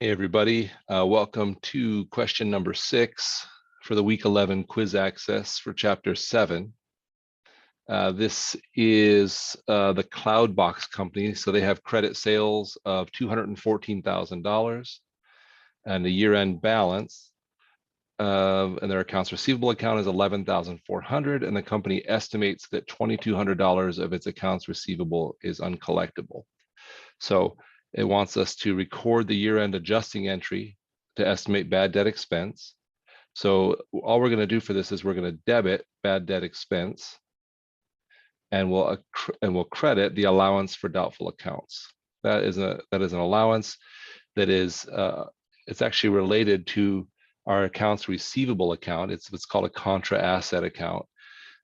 Hey everybody, welcome to question number 6 for the week 11 quiz access for chapter 7. This is the Cloudbox company. So they have credit sales of $214,000 and the year-end balance and their accounts receivable account is $11,400, and the company estimates that $2,200 of its accounts receivable is uncollectible. So it wants us to record the year-end adjusting entry to estimate bad debt expense. So all we're going to do for this is we're going to debit bad debt expense, and we'll credit the allowance for doubtful accounts. That is an allowance that is it's actually related to our accounts receivable account. It's what's called a contra asset account,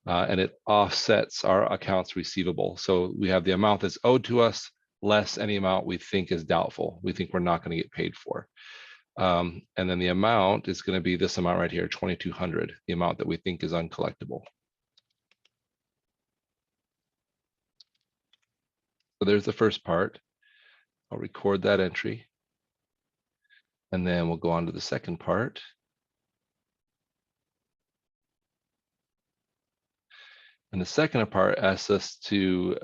and it offsets our accounts receivable. So we have the amount that's owed to us less any amount we think is doubtful, we think we're not going to get paid for. And then the amount is going to be this amount right here, $2,200, the amount that we think is uncollectible. So there's the first part. I'll record that entry. And then we'll go on to the second part. And the second part asks us to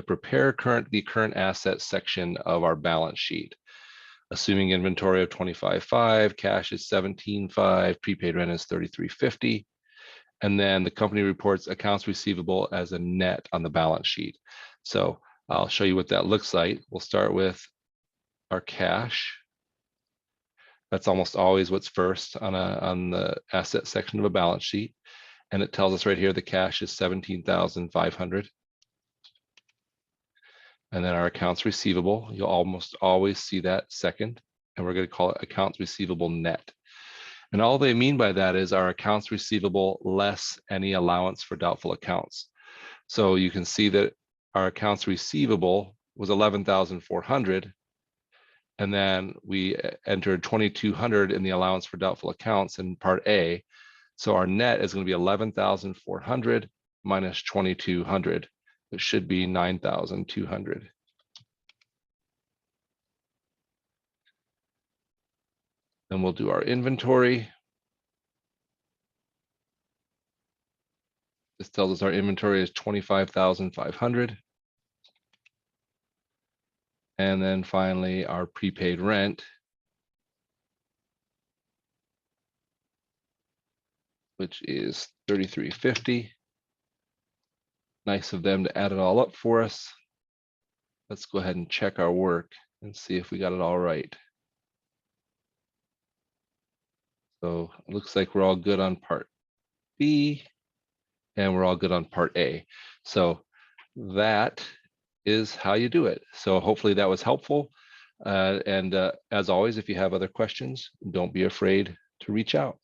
prepare the current asset section of our balance sheet, assuming inventory of $25,500, cash is $17,500, prepaid rent is $33.50, and then the company reports accounts receivable as a net on the balance sheet. So I'll show you what that looks like. We'll start with our cash. That's almost always what's first on the asset section of a balance sheet. And it tells us right here the cash is $17,500. And then our accounts receivable, you'll almost always see that second, and we're going to call it accounts receivable net. And all they mean by that is our accounts receivable less any allowance for doubtful accounts. So you can see that our accounts receivable was $11,400, and then we entered $2,200 in the allowance for doubtful accounts in part A. So our net is going to be $11,400 minus $2,200. It should be $9,200. Then we'll do our inventory. This tells us our inventory is $25,500. And then finally, our prepaid rent, which is $33.50. Nice of them to add it all up for us. Let's go ahead and check our work and see if we got it all right. So it looks like we're all good on part B, and we're all good on part A. So that is how you do it. So hopefully that was helpful. And as always, if you have other questions, don't be afraid to reach out.